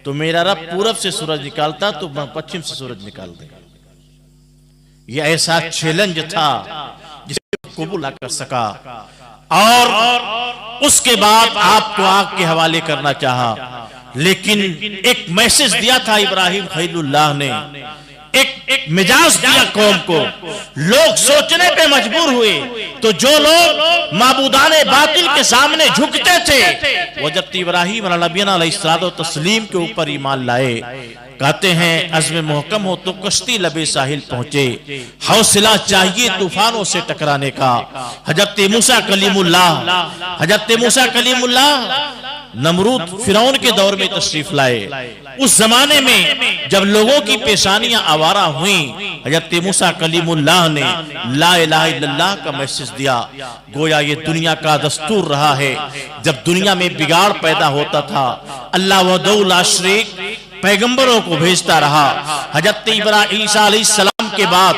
तो मेरा रब पूरब से सूरज निकालता तो मैं पश्चिम से सूरज निकाल देगा। यह ऐसा चैलेंज था जिसे कबूल ना कर सका, और उसके बाद आपको आग के हवाले करना चाहा, लेकिन एक मैसेज दिया था इब्राहिम खलीलुल्लाह ने, एक मिजाज दिया कौम को। लोग सोचने पे मजबूर हुए, तो जो लोग माबूदाने बातिल के सामने झुकते थे वो जब इब्राहिम अलैहिस्सलातो तस्लीम के ऊपर ईमान लाए, कहते हैं अज़्म मुहकम हो तो कश्ती लबे साहिल पहुंचे, हौसला चाहिए तूफानों से टकराने का। हजरत मूसा कलीमुल्लाह नमरूद फिरौन के दौर में तशरीफ लाए। उस जमाने में जब लोगों की पेशानियां आवारा हुई, हजरत मूसा कलीमुल्लाह ने ला इलाहा इल्लल्लाह का मैसेज दिया। गोया ये दुनिया का दस्तूर रहा है, जब दुनिया में बिगाड़ पैदा होता था अल्लाह वदौ ला शरीक पैगंबरों को भेजता रहा। हजरत ईसा अलैहिस्सलाम के बाद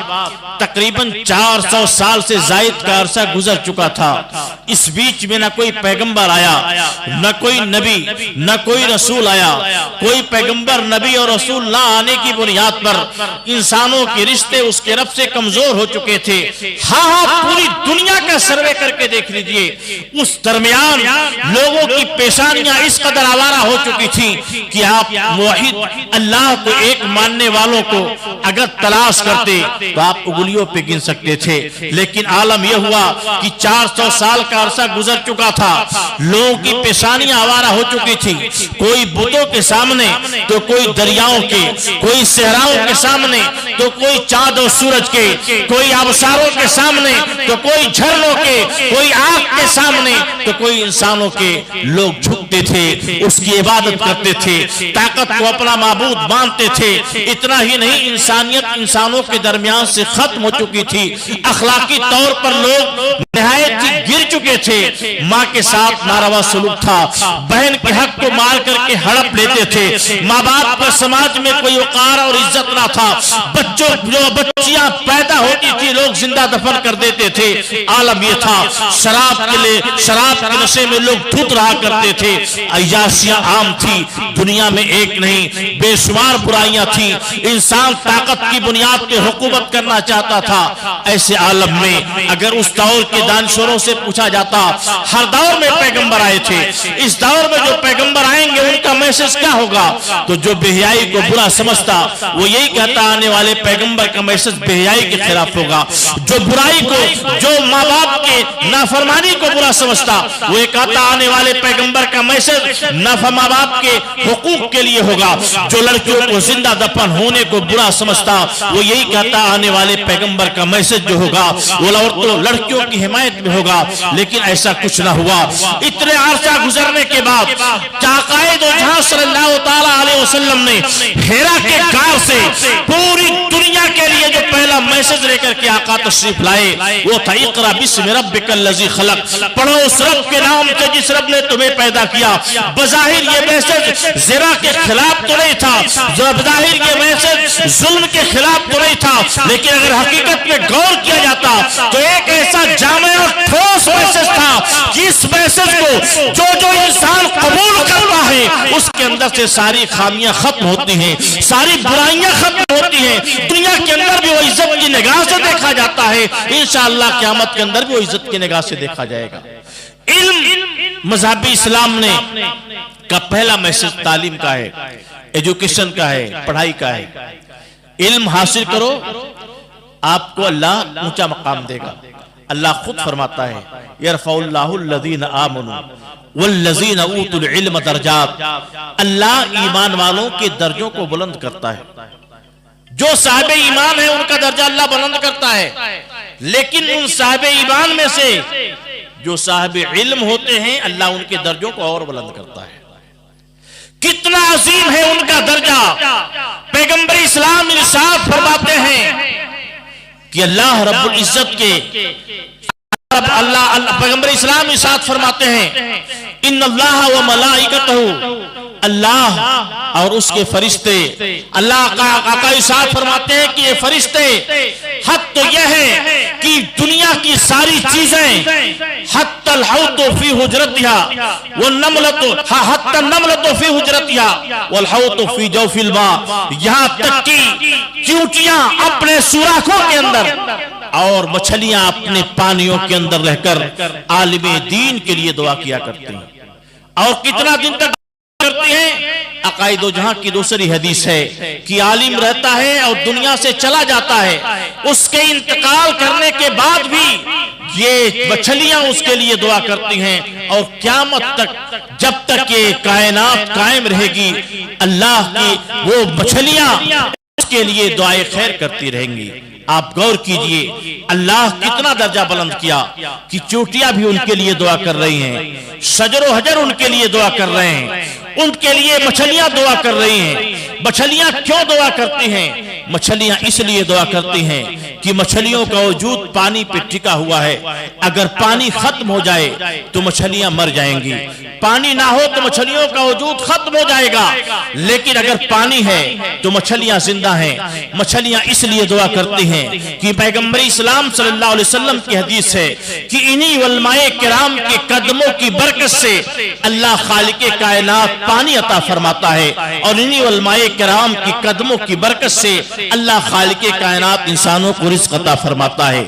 तकरीबन 400 साल से जायद का अरसा गुजर चुका था। इस बीच में न कोई पैगंबर आया, न कोई नबी, न कोई रसूल आया। कोई पैगंबर, नबी और रसूल ना आने की बुनियाद पर इंसानों के रिश्ते उसके रब से कमजोर हो चुके थे। हाँ, पूरी दुनिया का सर्वे करके देख लीजिए, उस दरमियान लोगों की पेशानियां इस कदर आवारा हो चुकी थी कि आप मुवाहिद अल्लाह को एक मानने वालों को अगर तलाश करते तो आप उंगलियों पे गिन सकते थे। लेकिन आलम यह हुआ कि 400 साल का अरसा गुजर चुका था, लोगों की पेशानियां आवारा हो चुकी थी। कोई बुतों के सामने तो कोई दरियाओं के, कोई सहराओं के सामने तो कोई चांद और सूरज के, कोई आबशारों के सामने तो कोई झरनों के, कोई आग के सामने तो कोई इंसानों के। लोग झुकते थे, उसकी इबादत करते थे, ताकत को अपना माबूद मानते थे। इतना ही नहीं, इंसानियत इंसानों के दरमियान से खत्म हो चुकी थी। अखलाकी तौर पर लोग निहायत ही गिर चुके थे। माँ के साथ नारवा सलूक था, बहन के हक को मार करके हड़प लेते थे। माँ बाप पर समाज में कोई वकार और इज्जत ना था। बच्चों जो बच्चियां पैदा होती थी लोग जिंदा दफन कर देते थे। आलम यह था, शराब के नशे में लोग धुत रहा करते थे। अय्याशियां आम थी, दुनिया में एक नहीं बेशुमार बुराइयां थी। इंसान ताकत की बुनियाद पे हुकूमत करना चाहता था। ऐसे आलम में अगर उस दौर के दानशूरों से पूछा जाता, हर दौर में पैगंबर आए थे, इस दौर में जो पैगंबर आएंगे उनका मैसेज क्या होगा, तो जो बेहयाई को बुरा समझता वो यही कहता आने वाले पैगंबर का मैसेज बेहयाई के खिलाफ होगा। जो बुराई को, जो माँ बाप के नाफरमानी को बुरा समझता वो ये कहता आने वाले पैगंबर का मैसेज माँ बाप के हुकूक के लिए होगा। जो लड़कियों को जिंदा दफन होने को बुरा समझता वो यही कहता आने वाले पैगंबर का मैसेज जो होगा वो लड़कियों की हिमायत में होगा। लेकिन ऐसा कुछ ना हुआ। इतने अरसा गुजरने के बाद काकाए दो जहां सल्लल्लाहु तआला अलैहि वसल्लम ने हिरा के गार से पूरी दुनिया के लिए जो पहला मैसेज लेकर के आका तशरीफ लाए वो था इक़रा बिस्मि रब्बिकल लज़ी खलक, पढ़ो उस रब के नाम से जिस रब ने तुम्हें पैदा किया। बज़ाहिर ये मैसेज ज़िना के खिलाफ तो नहीं था, बज़ाहिर ये मैसेज जुल्म के खिलाफ तो नहीं था, लेकिन अगर हकीकत में गौर किया जाता तो एक ऐसा जामे और ठोस मैसेज था कि इस मैसेज को जो इंसान कबूल करता है उसके अंदर से सारी खामियां खत्म होती हैं, सारी बुराइयां खत्म होती हैं। दुनिया के अंदर भी वो इज्जत की निगाह से देखा जाता है, इंशाअल्लाह क़यामत के अंदर भी वो इज्जत की निगाह से देखा जाएगा। इल्म मज़हबी इस्लाम ने का पहला मैसेज तालीम का है, एजुकेशन का है, पढ़ाई का है। इल्म हासिल करो, आपको अल्लाह ऊंचा मकाम देगा। अल्लाह खुद फरमाता है यरफ़उल्लाहु लज़ीना आमनू वल्लज़ीना ऊतुल इल्म दरजात। अल्लाह ईमान वालों के दर्जों को बुलंद करता है। जो साहिब ईमान है उनका दर्जा अल्लाह बुलंद करता है, लेकिन उन साहिब ईमान में से जो साहिब इल्म होते हैं अल्लाह उनके दर्जों को और बुलंद करता है। कितना अजीम है उनका दर्जा। पैगंबर इस्लाम इरशाद फरमाते हैं कि अल्लाह रब्बुल इज्जत के अल्लाह पैगंबर इस्लाम इरशाद फरमाते हैं इन्नल्लाह व मलाइकतहू, अल्लाह और उसके फरिश्ते, अल्लाह का इरशाद फरमाते हैं कि ये फरिश्ते हद तो यह है कि कि दुनिया की सारी चीजें हत्तल हौतो फी हुजरतिहा व नमलतो हत्तल नमलतो फी हुजरतिहा वल हौतो फी जौफिल मा, यहां तक कि चींटियां अपने सुराखों के अंदर और मछलियां अपने पानियों के अंदर रहकर आलिमे दीन के लिए दुआ किया करती हैं। और कितना दिन तक करती हैं? अकाइदो जहां की दूसरी हदीस है कि आलिम रहता है और दुनिया से चला जाता है, उसके इंतकाल करने के बाद भी ये मछलियां उसके लिए दुआ करती हैं और क़यामत तक, जब तक ये कायनात कायम रहेगी, अल्लाह की वो मछलियां उसके लिए दुआए खैर करती रहेंगी। आप गौर कीजिए अल्लाह कितना दर्जा बुलंद किया कि चोटियां भी उनके लिए दुआ कर रही हैं, शजरो हजर उनके लिए दुआ कर रहे हैं, उनके लिए मछलियां दुआ कर रही हैं। मछलियां क्यों दुआ करती हैं? मछलियां इसलिए दुआ करती हैं कि मछलियों का वजूद पानी पे टिका हुआ है, अगर पानी खत्म हो जाए तो मछलियां मर जाएंगी, पानी ना हो तो मछलियों का वजूद खत्म हो जाएगा, लेकिन अगर पानी है तो मछलियां जिंदा हैं। मछलियां इसलिए दुआ करती हैं कि पैगंबर इस्लाम सल्लल्लाहु अलैहि वसल्लम की हदीस है कि इन्हीं उलमाए किराम के कदमों की बरकत से अल्लाह खालिके कायनात पानी अता फरमाता है, और इन्हीं उलमाए किराम की कदमों की बरकत से अल्लाह खालिके कायनात इंसानों को रिज़्क़ अता फरमाता है।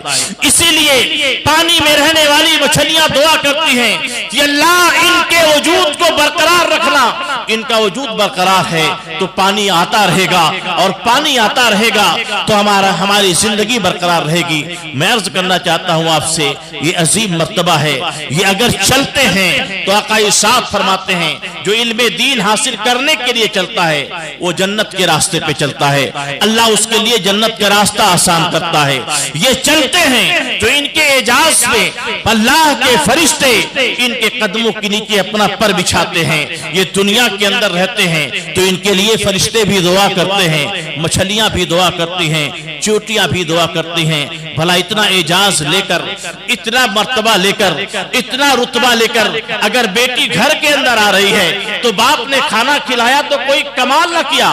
इसीलिए पानी में रहने वाली मछलियां दुआ करती हैं कि अल्लाह इनके वजूद को बरकरार रखना, इनका वजूद बरकरार है तो पानी आता रहेगा, और पानी आता रहेगा तो हमारी जिंदगी बरकरार रहेगी। मैं अर्ज करना चाहता हूं आपसे, ये अजीम मर्तबा है, ये अगर चलते हैं तो आका साफ फरमाते हैं जो इल्मे दीन हासिल करने के लिए चलता है वो जन्नत के रास्ते पे चलता है, अल्लाह उसके लिए जन्नत का रास्ता आसान करता है। ये चलते हैं जो इनके एजाज में अल्लाह के फरिश्ते इनके कदमों के नीचे अपना पर बिछाते हैं, ये दुनिया के अंदर रहते हैं तो इनके लिए फरिश्ते भी दुआ करते हैं, मछलियां भी दुआ करती हैं, चोटियां भी दुआ करती हैं। भला इतना एजाज लेकर, इतना मर्तबा लेकर, इतना रुतबा लेकर अगर बेटी घर के अंदर आ रही है तो बाप ने खाना खिलाया तो कोई कमाल न किया,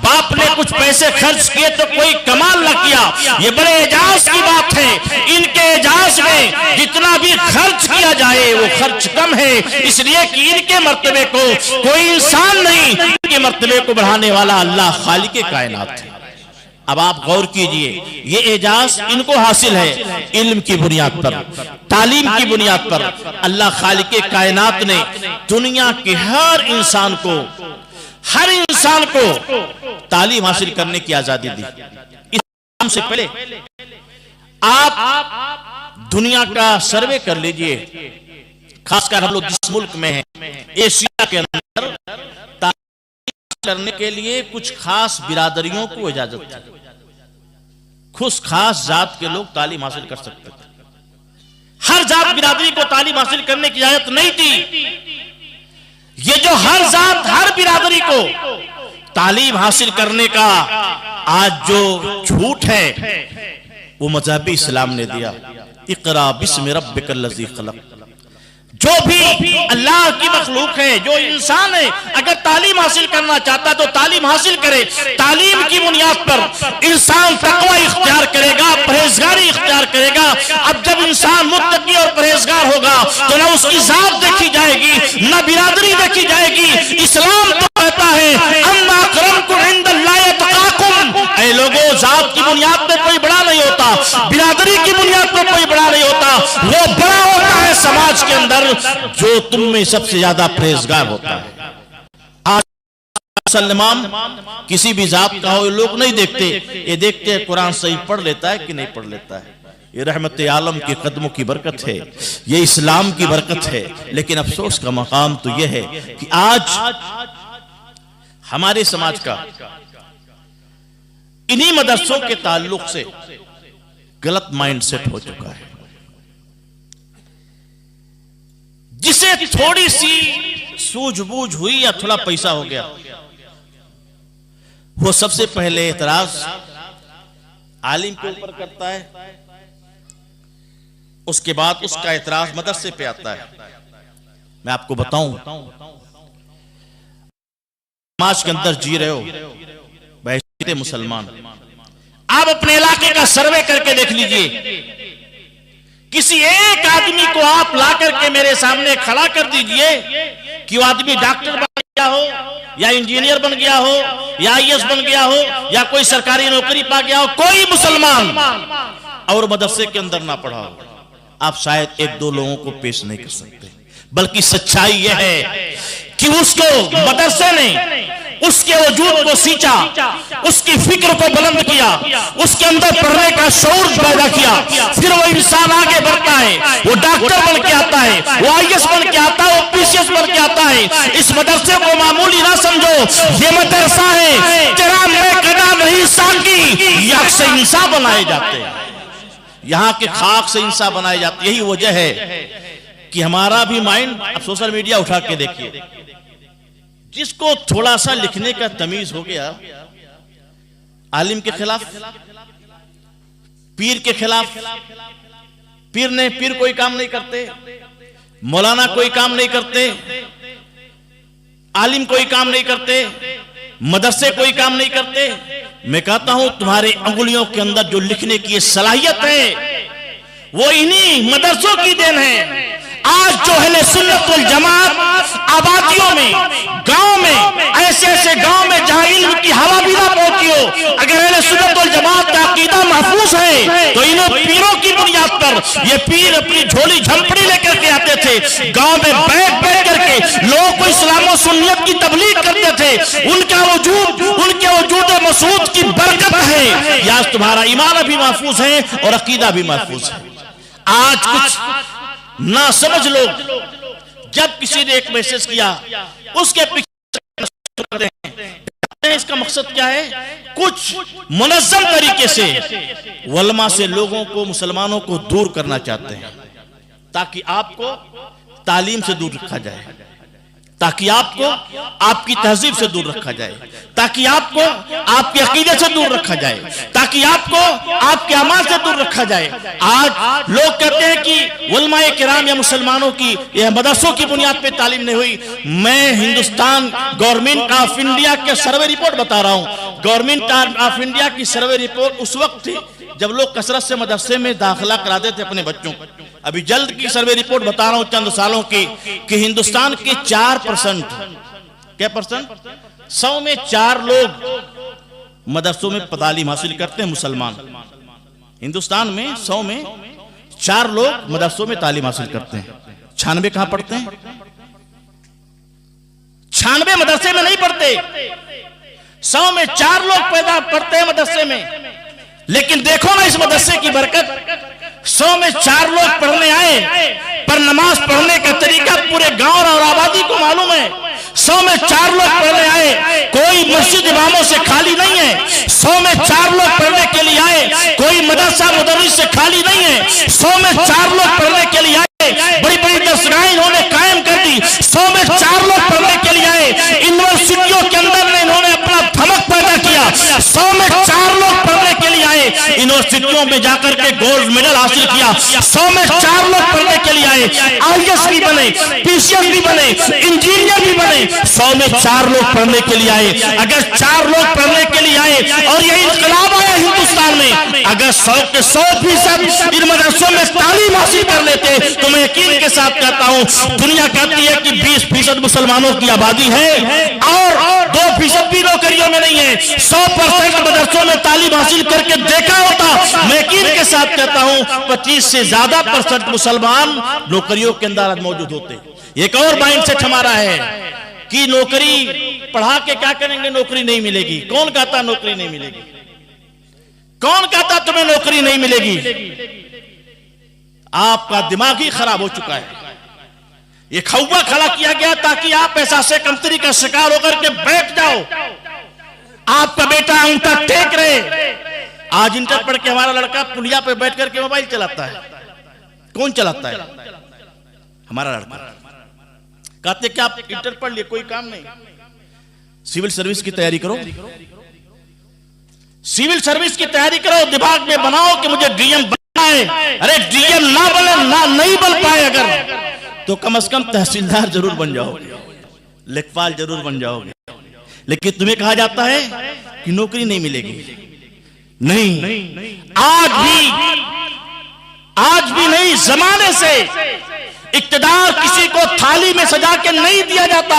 बाप ने कुछ पैसे खर्च किए तो कोई कमाल न किया, ये बड़े एजाज की बात है। इनके एजाज में जितना भी खर्च किया जाए वो खर्च कम है, इसलिए कि इनके मर्तबे को कोई इंसान नहीं, इनके मर्तबे को बढ़ाने वाला अल्लाह खालिके कायनात है। अब आप गौर कीजिए, ये एजाज इनको हासिल है इल्म की बुनियाद पर, तालीम की बुनियाद पर। अल्लाह खालिके कायनात ने दुनिया के हर इंसान को तालीम हासिल करने की आजादी दी। इस्लाम से पहले आप दुनिया का सर्वे कर लीजिए, खासकर हम लोग जिस मुल्क में हैं, एशिया के अंदर करने के लिए कुछ खास बिरादरियों को इजाजत थी, कुछ खास जात के लोग तालीम हासिल कर सकते थे। हर जात बिरादरी को तालीम हासिल करने की इजाजत नहीं थी। ये जो हर जात, हर बिरादरी को तालीम हासिल करने का आज जो झूठ है वो मज़हबी इस्लाम ने दिया। इक़रा बिस्मि रब्बिकल लज़ी खलक़। जो भी अल्लाह की मखलूक है, जो इंसान है, अगर तालीम हासिल करना चाहता है तो तालीम हासिल करे। तालीम की बुनियाद पर इंसान तक़वा इख्तियार करेगा, परहेजगारी इख्तियार करेगा। अब जब इंसान मुत्तकी और परहेजगार होगा तो ना उसकी जात देखी जाएगी, ना बिरादरी देखी जाएगी। इस्लाम तो कहता है अम्मा अकरमकुम इंदल्लाहि अतक़ाकुम, ऐ लोगों, जात की बुनियाद पर कोई बड़ा नहीं होता, बिरादरी की बुनियाद पर कोई बड़ा नहीं होता, वो बड़ा होता है समाज के अंदर जो तुम में सबसे ज्यादा परहेजगार होता है। आज मुसलमान किसी भी जात का हो, लोग नहीं देखते, ये देखते हैं कुरान सही पढ़ लेता है कि नहीं पढ़ लेता है। ये रहमत आलम के कदमों की बरकत है, ये इस्लाम की बरकत है। लेकिन अफसोस का मकाम तो यह है कि आज हमारे समाज का इन्हीं मदरसों के ताल्लुक से गलत माइंडसेट हो चुका है। जिसे थोड़ी सी सूझबूझ हुई या थोड़ा पैसा हो गया, वो सबसे पहले एतराज आलिम के ऊपर करता है, उसके बाद उसका एतराज मदरसे पे आता है। मैं आपको बताऊं, समाज के अंदर जी रहे हो बहसीत मुसलमान, आप अपने इलाके का सर्वे करके देख लीजिए, किसी एक आदमी को आप ला करके मेरे सामने खड़ा कर दीजिए कि वो आदमी डॉक्टर बन गया हो या इंजीनियर बन गया हो या आईएएस बन गया हो या कोई सरकारी नौकरी पा गया हो, कोई मुसलमान और मदरसे के अंदर ना पढ़ा हो, आप शायद एक दो लोगों को पेश नहीं कर सकते। बल्कि सच्चाई यह है कि उसको मदरसे ने उसके वजूद को सींचा, उसकी फिक्र को बुलंद किया, उसके अंदर पढ़ने का शौर पैदा किया, फिर वो इंसान आगे बढ़ता है, वो डॉक्टर बन के आता है, वो आईएएस बन के आता है, वो पीसीएस बन के आता है। इस मदरसे को मामूली ना समझो, ये मदरसा है जरा मैं कदा नहीं सांगी, यहाँ से इंसान बनाए जाते हैं, यहाँ के खाक से इंसान बनाए जाते। यही वजह है कि हमारा भी माइंड, अब सोशल मीडिया उठा के देखिए, जिसको थोड़ा सा लिखने का तमीज हो गया, आलिम के खिलाफ, पीर के खिलाफ, पीर कोई काम नहीं करते, मौलाना कोई काम नहीं करते, आलिम कोई काम नहीं करते, मदरसे कोई काम नहीं करते। मैं कहता हूं तुम्हारे अंगुलियों के अंदर जो लिखने की सलाहियत है वो इन्हीं मदरसों की देन है। आज जो है सुन्नत वल जमात आबादियों में, गांव में, ऐसे ऐसे गांव में जहां इल्म की हवा भी ना पहुंची हो, अगर अहले सुन्नत वल जमात का अकीदा महफूज है तो इन पीरों की बुनियाद पर ये पीर अपनी झोली झंपड़ी लेकर के आते थे, गांव में बैठ करके लोगों को इस्लाम और सुन्नियत की तबलीग करते थे। उनका वजूद, उनके वजूद मसूद की बरकत है। आज तुम्हारा ईमान भी महफूज है और अकीदा भी महफूज है। आज कुछ ना समझ लोग जब किसी ने एक मैसेज किया उसके पीछे इसका मकसद क्या है, कुछ मुनज़्ज़म तरीके से वलमा से लोगों को, मुसलमानों को दूर करना चाहते हैं ताकि आपको तालीम से दूर रखा जाए, ताकि आपको आपकी तहजीब से दूर रखा जाए, ताकि आपको आपके अकीदे से दूर रखा जाए, ताकि आपको आपके अमाल से दूर रखा जाए। आज लोग कहते हैं कि उलमाए किराम या मुसलमानों की या मदरसों की बुनियाद पे तालीम नहीं हुई। मैं हिंदुस्तान गवर्नमेंट ऑफ इंडिया के सर्वे रिपोर्ट बता रहा हूं। गवर्नमेंट ऑफ इंडिया की सर्वे रिपोर्ट उस वक्त थी जब लोग कसरत से मदरसे में दाखिला कराते थे अपने बच्चों को। अभी जल्द की सर्वे रिपोर्ट बता रहा हूं चंद सालों की, कि हिंदुस्तान के 4%, क्या परसेंट, 100 में 4 लोग मदरसों में तालीम हासिल करते हैं मुसलमान। हिंदुस्तान में 100 में 4 लोग मदरसों में तालीम हासिल करते हैं। 96 कहां पढ़ते हैं? 96 मदरसे में नहीं पढ़ते। 100 में 4 लोग पैदा पढ़ते हैं मदरसे में। लेकिन देखो ना इस मदरसे की बरकत, 100 में 4 लोग पढ़ने आए, पर नमाज पढ़ने का तरीका पूरे गांव और आबादी को मालूम है। 100 में 4 लोग पढ़ने आए, कोई मस्जिद इमामों से खाली नहीं है। 100 में 4 लोग पढ़ने के लिए आए, कोई मदरसा मुदर्रिस से खाली नहीं है। 100 में 4 लोग पढ़ने के लिए आए, बड़ी बड़ी दरसगाहें इन्होंने कायम कर दी। 100 में 4 लोग पढ़ने के लिए आए, यूनिवर्सिटियों के अंदर इन्होंने अपना धमक पैदा किया। 100 में 4 लोग पढ़ने के लिए आए, यूनिवर्सिटियों में जाकर के गोल्ड मेडल हासिल किया। 100 में 4 लोग पढ़ने के लिए आए, आईएएस भी बने, पीसीएस भी बने, इंजीनियर भी बने। 100 में 4 लोग पढ़ने के लिए आए। अगर 4 लोग पढ़ने के लिए आए और ये इनकलाब आया हिंदुस्तान में, अगर 100 के 100% इन मदरसों में तालीम हासिल कर लेते तो मैं यकीन के साथ कहता हूं, दुनिया कहती है कि 20% मुसलमानों की आबादी है और 2% भी नौकरियों में नहीं है। 100% मदरसों में तालीम हासिल करके देखा होता, मैं यकीन के साथ कहता हूं 25 से ज्यादा % मुसलमान नौकरियों के अंदर मौजूद होते। एक और माइंडसेट हमारा है कि नौकरी पढ़ा के क्या करेंगे, नौकरी नहीं मिलेगी। कौन कहता नौकरी नहीं मिलेगी? कौन कहता तुम्हें नौकरी नहीं मिलेगी? आपका दिमाग ही खराब हो चुका है। ये खौफा खड़ा किया गया ताकि आप एहसास कमतरी का शिकार होकर के बैठ जाओ, आपका बेटा अंगूठा टेक रहे। आज इंटर पढ़ के हमारा लड़का पुलिया पे बैठ करके मोबाइल चलाता है। कौन चलाता है? हमारा लड़का। कहते क्या आप इंटर पढ़ लिए, कोई काम नहीं, सिविल सर्विस की तैयारी करो, सिविल सर्विस की तैयारी करो, दिमाग में बनाओ कि मुझे डीएम बनना है। अरे डीएम ना बने, ना नहीं बन पाए अगर, तो कम से कम तहसीलदार जरूर बन जाओगे, लेखपाल जरूर बन जाओगे। लेकिन तुम्हें कहा जाता है कि नौकरी नहीं मिलेगी। नहीं, आज भी आज भी नहीं, जमाने से इक्तदार किसी को थाली में सजा के नहीं दिया जाता।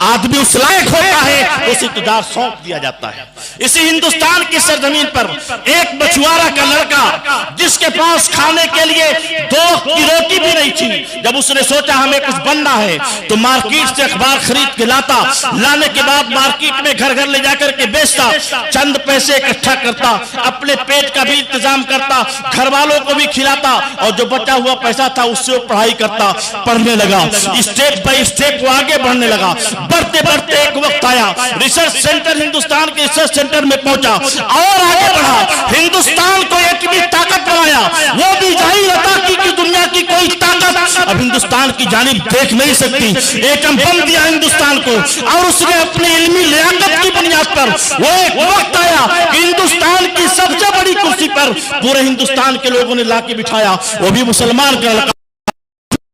आदमी उस लायक होता है, उस इक्तदार सौंप दिया जाता है। इसी हिंदुस्तान की सरजमीन पर एक मछुआरा का लड़का, जिसके पास खाने के लिए 2 की रोटी भी नहीं थी, जब उसने सोचा हमें कुछ बनना है तो मार्केट से अखबार खरीद के लाता। लाने के बाद मार्केट में घर घर ले जाकर के बेचता, चंद पैसे इकट्ठा करता, अपने पेट का भी इंतजाम करता, घर वालों को भी खिलाता, और जो बचा हुआ पैसा था उससे वो पढ़ाई करता। पढ़ने लगा, स्टेप बाय स्टेप वो आगे बढ़ने लगा। बढ़ते बढ़ते एक वक्त आया, रिसर्च सेंटर, हिंदुस्तान के रिसर्च सेंटर में पहुंचा और आगे बढ़ा, हिंदुस्तान को एटमी ताकत बनाया। वो भी जाहिर था कि दुनिया की कोई ताकत अब हिंदुस्तान की जानिब देख नहीं सकती। एटम बम दिया हिंदुस्तान को, और उसने अपनी इल्मी लियाकत की बुनियाद पर वो एक वक्त आया कि हिंदुस्तान की सबसे बड़ी कुर्सी पर पूरे हिंदुस्तान के लोगों ने लाके बिठाया, वो भी मुसलमान का लड़का,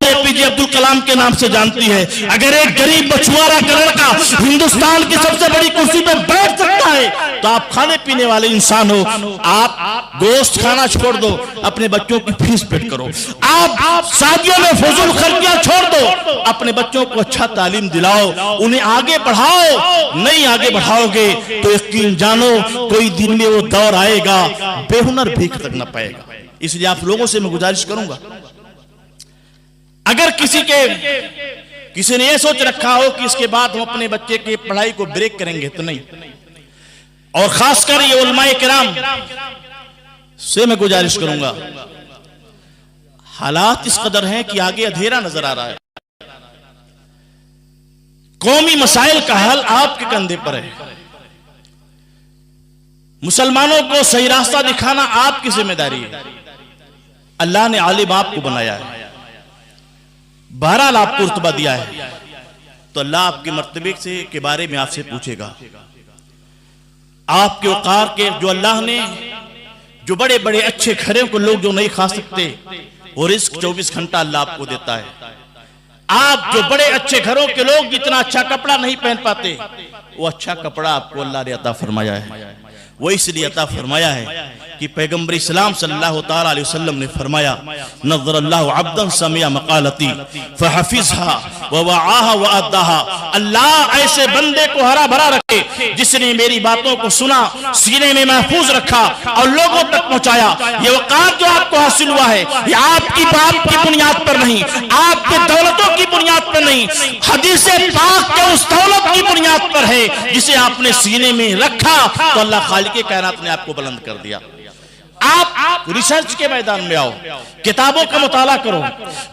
एपीजे अब्दुल कलाम के नाम से जानती है। अगर एक गरीब मछुआरा का लड़का हिंदुस्तान की सबसे बड़ी कुर्सी पर बैठ सकता है, तो आप खाने पीने वाले इंसान हो, आप गोश्त खाना छोड़ दो, अपने बच्चों की फीस पेड करो, आप शादियों में फजूल खर्चियां छोड़ दो, अपने बच्चों को अच्छा तालीम दिलाओ, उन्हें आगे बढ़ाओ। नहीं आगे बढ़ाओगे तो यकीन जानो कोई दिन में वो दौर आएगा, बेहुनर भीख तक न पाएगा। इसलिए आप लोगों से मैं गुजारिश करूंगा, अगर किसी ने यह सोच रखा हो कि इसके बाद हम अपने बच्चे की पढ़ाई को ब्रेक करेंगे, तो नहीं। और खासकर ये उलमाए किराम से मैं गुजारिश करूंगा, हालात इस कदर हैं कि आगे अंधेरा नजर आ रहा है। कौमी मसाइल का हल आपके कंधे पर है। मुसलमानों को सही रास्ता दिखाना आपकी जिम्मेदारी है। अल्लाह ने आलिम आपको बनाया है, बहरहाल आपको रुतबा दिया है, तो अल्लाह आपके मर्तबे से के बारे में आपसे पूछेगा। आपके औकार के जो अल्लाह ने, जो बड़े बड़े अच्छे घरों को लोग जो नहीं खा सकते, वो रिस्क 24 घंटा अल्लाह आपको देता है। आप जो बड़े अच्छे घरों के लोग जितना अच्छा कपड़ा नहीं पहन पाते, वो अच्छा कपड़ा आपको अल्लाह ने अता फरमाया है। वो इसलिए अता फरमाया है कि पैगंबर इस्लाम सल्लल्लाहु ताला अलैहि वसल्लम ने फरमाया, नज़रल्लाहु अब्दन समिया मक़ालती फ़हफ़िज़हा व वआहा व अद्दाहा। अल्लाह ऐसे बंदे को हरा भरा रखे जिसने मेरी बातों को सुना, सीने में महफूज रखा और लोगों तक पहुंचाया। ये वक़ार जो आपको हासिल हुआ है, ये आपकी बात की बुनियाद पर नहीं, आपके दौलतों की बुनियाद पर नहीं, हदीसे पाक के उस दौलत की बुनियाद पर है जिसे आपने सीने में रखा, तो अल्लाह खालिक़े कायनात ने आपको बुलंद कर दिया। आप रिसर्च के मैदान में आओ, किताबों का मुताला करो,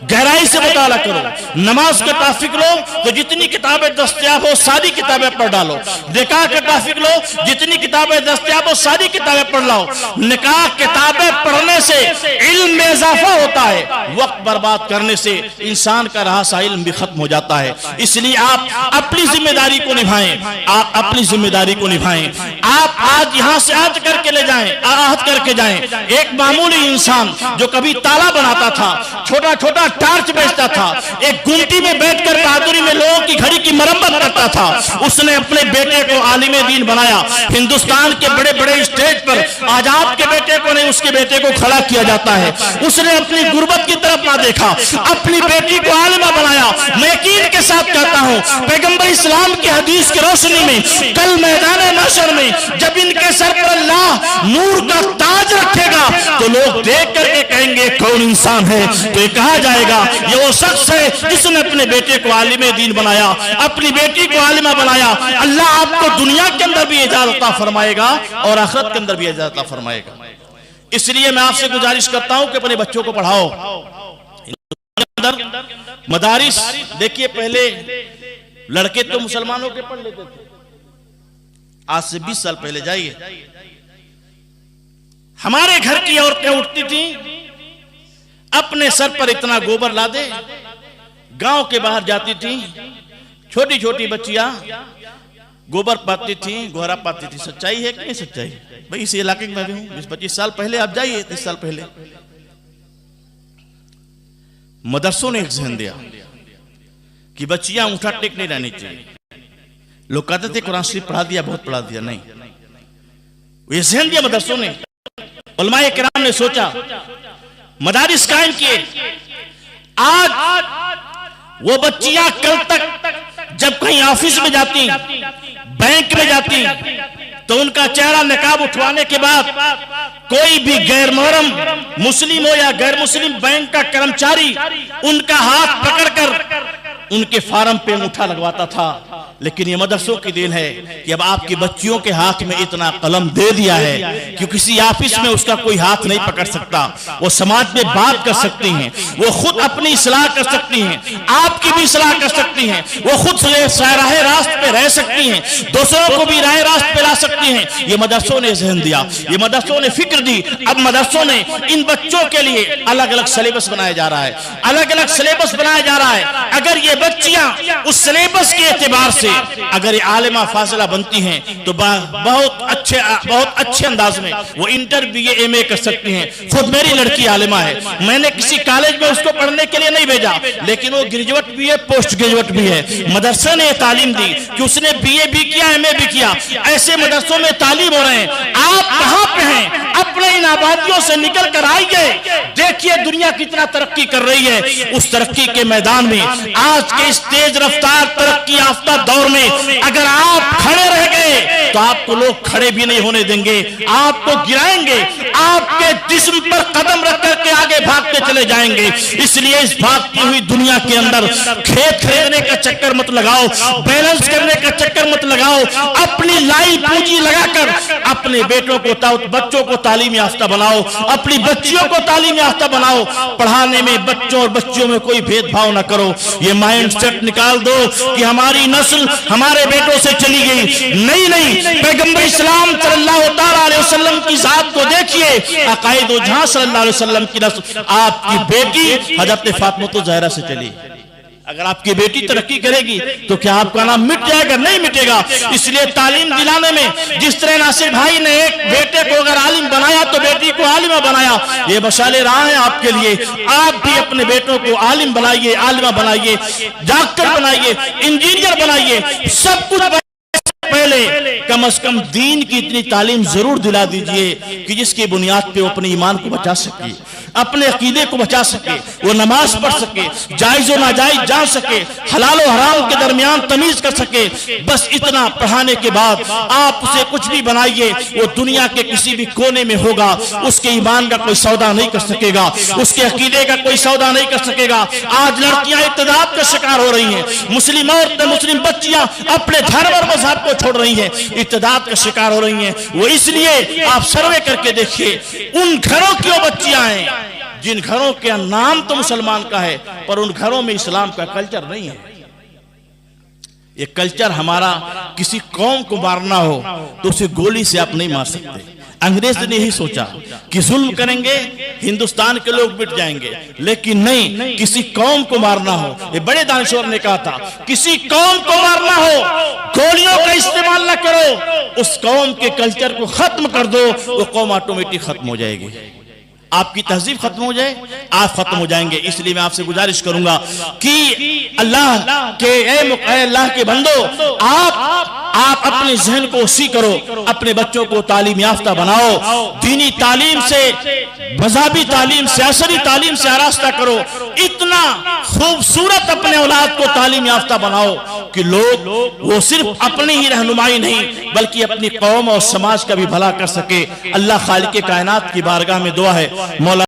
गहराई से मुताला करो, नमाज के टॉपिक लो तो जितनी किताबें दस्तयाब हो सारी किताबें पढ़ डालो, निकाह के टॉपिक लो जितनी किताबें दस्तयाब हो सारी किताबें पढ़ लाओ। निकाह किताबें पढ़ने से इल्म में इजाफा होता है, वक्त बर्बाद करने से इंसान का रहा सा इल्म भी खत्म हो जाता है। इसलिए आप अपनी जिम्मेदारी को निभाएं, आप अपनी जिम्मेदारी को निभाएं। आप आज यहाँ से आहद करके ले जाएं, आहद करके जाएं। एक मामूली इंसान जो कभी ताला बनाता था, छोटा छोटा टार्च बेचता था, एक गुमटी में बैठकर बहादुरी में लोगों की घड़ी की मरम्मत करता था, उसने अपने बेटे को आलिमे दीन बनाया। हिंदुस्तान के बड़े बड़े स्टेज पर आज आपके बेटे को नहीं, उसके बेटे को खड़ा किया जाता है। उसने अपनी गुर्बत की तरफ ना देखा, अपनी बेटी को आलिमा बनाया। मैं यकीन के साथ कहता हूँ, पैगंबर इस्लाम की हदीस की रोशनी में कल मैदान महशर में जब इनके सर पर अल्लाह नूर का ताज रखेगा तो लोग देख करके कहेंगे कौन इंसान है, तो ये कहा जाएगा ये वो शख्स है जिसने अपने बेटे को आलिमे दीन बनाया, अपनी बेटी को आलिमा बनाया। अल्लाह आपको दुनिया के अंदर भी इजाजत अता फरमाएगा और आखिरत के अंदर भी इजाजत अता फरमाएगा। इसलिए मैं आपसे गुजारिश करता हूं कि अपने बच्चों को पढ़ाओ। मदारिस देखिए, पहले लड़के तो मुसलमानों के पढ़ लेते थे, आज से 20 साल पहले जाइए, हमारे घर की औरतें उठती थी, अपने सर पर इतना गोबर ला दे, गांव के बाहर जाती थी, छोटी छोटी बच्चियां गोबर पाती थी, गोहरा पाती थी। सच्चाई है कि नहीं सच्चाई? भाई इस इलाके में भी हूं, 20-25 साल पहले आप जाइए, 30 साल पहले मदरसों ने एक जहन दिया कि बच्चियां उठा टेक नहीं रहनी चाहिए। लोग कहते थे कुरान शरीफ पढ़ा दिया, बहुत पढ़ा दिया, नहीं, ये जहन दिया मदरसों ने। उलमाए किराम ने सोचा मदारिस कायम किए। आज वो बच्चियां कल तक जब कहीं ऑफिस में जाती, बैंक में जाती, तो उनका चेहरा नकाब उठवाने के बाद कोई भी गैर मुहर्रम मुस्लिम हो या गैर मुस्लिम बैंक का कर्मचारी उनका हाथ पकड़कर उनके फार्म पे अंगूठा लगवाता था। लेकिन ये मदरसों की देन है कि अब आपकी बच्चियों के हाथ में इतना कलम दे दिया है कि किसी ऑफिस में उसका कोई हाथ नहीं पकड़ सकता। वो समाज में बात कर सकती हैं, वो खुद अपनी इस्लाह कर सकती हैं, आपकी भी इस्लाह कर सकती हैं, वो खुद राह रास्त पे रह सकती हैं, दूसरों को भी राह रास्त पे ला सकती हैं। ये मदरसों ने जहन दिया, ये मदरसों ने फिक्र दी। अब मदरसों ने इन बच्चों के लिए अलग अलग सिलेबस बनाया जा रहा है, अलग अलग सिलेबस बनाया जा रहा है। अगर ये बच्चियां उस सिलेबस के एतबार से अगर ये आलिमा फाजिला बनती हैं तो बहुत अच्छे अंदाज में वो इंटर बीए एमए कर सकती हैं। खुद मेरी लड़की आलिमा है, मैंने किसी कॉलेज में उसको पढ़ने के लिए नहीं भेजा, लेकिन वो ग्रेजुएट भी है, पोस्ट ग्रेजुएट भी है। मदरसे ने तालीम दी कि उसने बीए भी किया, एमए भी किया। ऐसे मदरसों में तालीम हो रहे हैं। आप कहां पे हैं? अपने इन आबादियों से निकल कर आइए, देखिए दुनिया कितना तरक्की कर रही है। उस तरक्की के मैदान में, आज के इस तेज रफ्तार तरक्की याफ्ता दौर में अगर आप खड़े रह गए तो आपको लोग खड़े भी नहीं होने देंगे, आपको गिराएंगे, आपके जिस्म पर कदम रख करके आगे भागते चले जाएंगे। इसलिए इस भागती हुई दुनिया के अंदर खेत खरीदने का चक्कर मत लगाओ, बैलेंस करने का चक्कर मत लगाओ। अपनी लाई पूंजी लगाकर अपने बेटों को, बच्चों को तालीम याफ्ता बनाओ, अपनी बच्चियों को तालीम याफ्ता बनाओ। पढ़ाने में बच्चों और बच्चियों में कोई भेदभाव ना करो। ये माइंड सेट निकाल दो कि हमारी नस्ल हमारे बेटों से चली गई। नहीं, पैगंबर इस्लाम सल्लल्लाहु अलैहि वसल्लम की जात को देखिए, अकायद जहां सल्लल्लाहु अलैहि वसल्लम की नस्ल, आपकी बेटी हजरत फातिमा ज़हरा से चली। अगर आपकी बेटी तरक्की करेगी तो क्या आपका नाम मिट जाएगा? नहीं मिटेगा। इसलिए तालीम दिलाने में जिस तरह नासिर भाई ने एक बेटे को अगर आलिम बनाया तो बेटी को आलिमा बनाया, ये मशाले राह है आपके लिए। आप भी अपने बेटों को आलिम बनाइए, आलिमा बनाइए, डॉक्टर बनाइए, इंजीनियर बनाइए। सब कुछ पहले कम से कम दीन की इतनी तालीम जरूर दिला दीजिए कि जिसकी बुनियाद पे वो अपने ईमान को बचा सके, अपने अकीदे को बचा सके, वो नमाज पढ़ सके, जायज और नाजायज जान सके, हलाल और हराम के दरमियान तमीज कर सके। बस इतना पढ़ाने के बाद आप उसे कुछ भी बनाइए, वो दुनिया के किसी भी कोने में होगा, उसके ईमान का कोई सौदा नहीं कर सकेगा, उसके अकीदे का कोई सौदा नहीं कर सकेगा। आज लड़कियां इत्तेदाद का शिकार हो रही हैं, मुस्लिम औरतें, मुस्लिम बच्चियां अपने धर्म और मजहब को छोड़ रही हैं, इत्तेदाद का शिकार हो रही हैं। वो इसलिए आप सर्वे करके देखिए, उन घरों की वो बच्चियां हैं जिन घरों के नाम तो मुसलमान का है पर उन घरों में इस्लाम का कल्चर नहीं है। ये कल्चर हमारा, किसी कौम को मारना हो तो उसे गोली से आप नहीं मार सकते। अंग्रेज ने ही सोचा कि जुल्म करेंगे हिंदुस्तान के लोग मिट जाएंगे, लेकिन नहीं, किसी कौम को मारना हो, ये बड़े दानश्वर ने कहा था, किसी कौम को मारना हो गोलियों का इस्तेमाल ना करो, उस कौम के कल्चर को खत्म कर दो, वो कौम ऑटोमेटिक खत्म हो जाएगी। आपकी तहजीब खत्म हो जाए, आप खत्म हो जाएंगे। इसलिए मैं आपसे गुजारिश करूंगा कि अल्लाह के बंदो, आप अपने जहन को वसी करो, अपने बच्चों को तालीम याफ्ता बनाओ, दीनी तालीम से, मज़हबी तालीम से, असरी तालीम से आरास्ता करो। इतना खूबसूरत अपने औलाद को तालीम याफ्ता बनाओ कि लोग वो सिर्फ अपनी ही रहनुमाई नहीं बल्कि अपनी कौम और समाज का भी भला कर सके। अल्लाह खालिक कायनात की बारगाह में दुआ है, मौला